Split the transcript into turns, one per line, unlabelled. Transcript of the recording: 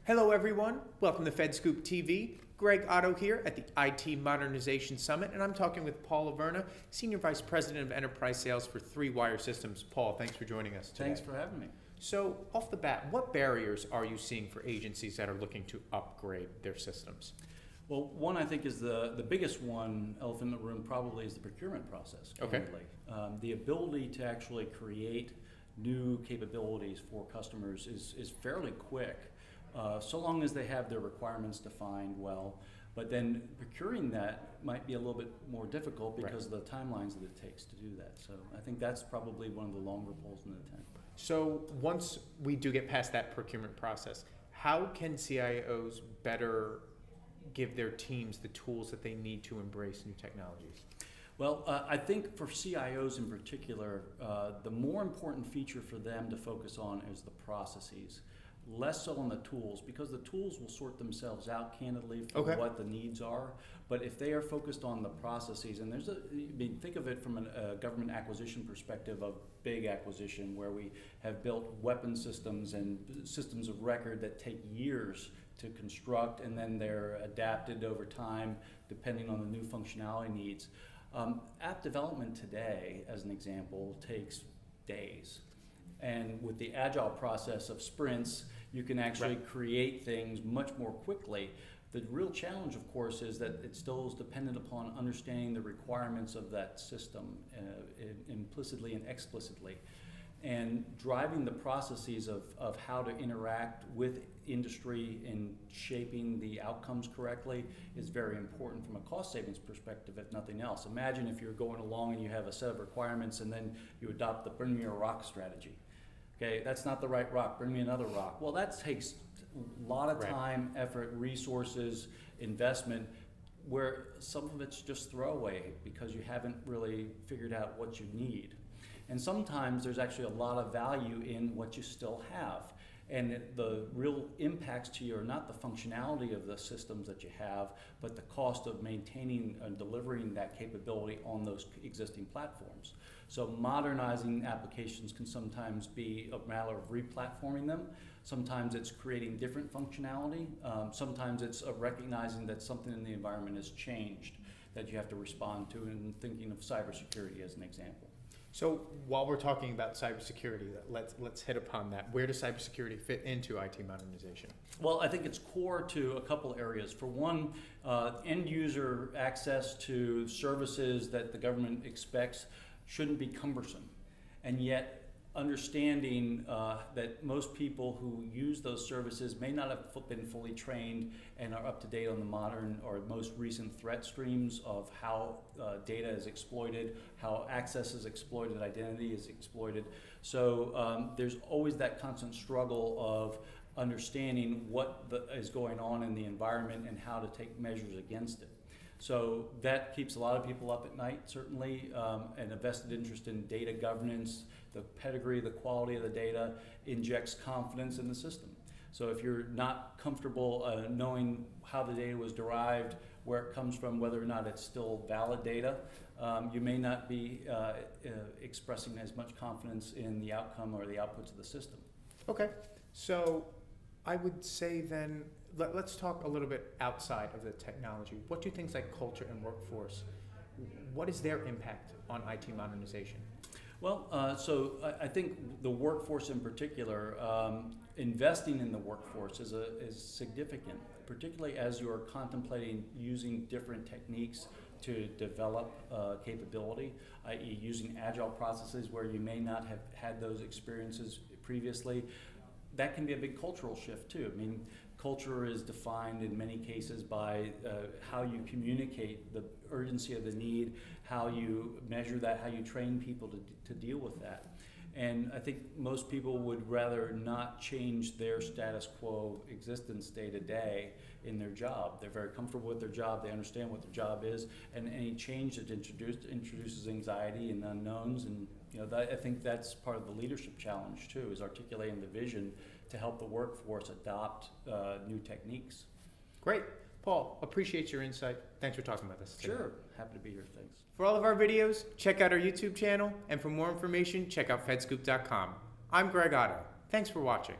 Hello everyone, welcome to FedScoop TV. Greg Otto here at the IT Modernization Summit, and I'm talking with Paul Averna, Senior Vice President of Enterprise Sales for 3Wire Systems. Paul, thanks for joining us today.
Thanks for having me.
So, off the bat, what barriers are you seeing for agencies that are looking to upgrade their systems?
Well, one I think is the biggest one, elephant in the room, probably is the procurement process.
Okay.
The ability to actually create new capabilities for customers is fairly quick. So long as they have their requirements defined well, but then procuring that might be a little bit more difficult because of the timelines that it takes to do that. So I think that's probably one of the longer poles in the tent.
So once we do get past that procurement process, how can CIOs better give their teams the tools that they need to embrace new technologies?
Well, I think for CIOs in particular, the more important feature for them to focus on is the processes. Less so on the tools, because the tools will sort themselves out candidly for what the needs are. But if they are focused on the processes, and think of it from a government acquisition perspective of big acquisition, where we have built weapon systems and systems of record that take years to construct, and then they're adapted over time depending on the new functionality needs. App development today, as an example, takes days. And with the agile process of sprints, you can actually create things much more quickly. The real challenge, of course, is that it still is dependent upon understanding the requirements of that system implicitly and explicitly. And driving the processes of how to interact with industry in shaping the outcomes correctly is very important from a cost savings perspective, if nothing else. Imagine if you're going along and you have a set of requirements and then you adopt the bring me a rock strategy. Okay, that's not the right rock, bring me another rock. Well, that takes a lot of time, effort, resources, investment, where some of it's just throwaway because you haven't really figured out what you need. And sometimes there's actually a lot of value in what you still have. And the real impacts to you are not the functionality of the systems that you have, but the cost of maintaining and delivering that capability on those existing platforms. So modernizing applications can sometimes be a matter of replatforming them. Sometimes it's creating different functionality. Sometimes it's recognizing that something in the environment has changed that you have to respond to, and thinking of cybersecurity as an example.
So while we're talking about cybersecurity, let's hit upon that. Where does cybersecurity fit into IT modernization?
Well, I think it's core to a couple areas. For one, end user access to services that the government expects shouldn't be cumbersome. And yet, understanding that most people who use those services may not have been fully trained and are up to date on the modern or most recent threat streams of how data is exploited, how access is exploited, identity is exploited. So there's always that constant struggle of understanding what is going on in the environment and how to take measures against it. So that keeps a lot of people up at night, certainly, and a vested interest in data governance. The pedigree, the quality of the data injects confidence in the system. So if you're not comfortable knowing how the data was derived, where it comes from, whether or not it's still valid data, you may not be expressing as much confidence in the outcome or the outputs of the system.
Okay, so I would say then, let's talk a little bit outside of the technology. What do things like culture and workforce, what is their impact on IT modernization?
Well, so I think the workforce in particular, investing in the workforce is significant, particularly as you are contemplating using different techniques to develop capability, i.e. using agile processes where you may not have had those experiences previously. That can be a big cultural shift too. I mean, culture is defined in many cases by how you communicate the urgency of the need, how you measure that, how you train people to deal with that. And I think most people would rather not change their status quo existence day to day in their job. They're very comfortable with their job, they understand what their job is, and any change that introduces anxiety and unknowns, and I think that's part of the leadership challenge too, is articulating the vision to help the workforce adopt new techniques.
Great. Paul, appreciate your insight. Thanks for talking about this today.
Sure. Happy to be here. Thanks.
For all of our videos, check out our YouTube channel, and for more information, check out fedscoop.com. I'm Greg Otto. Thanks for watching.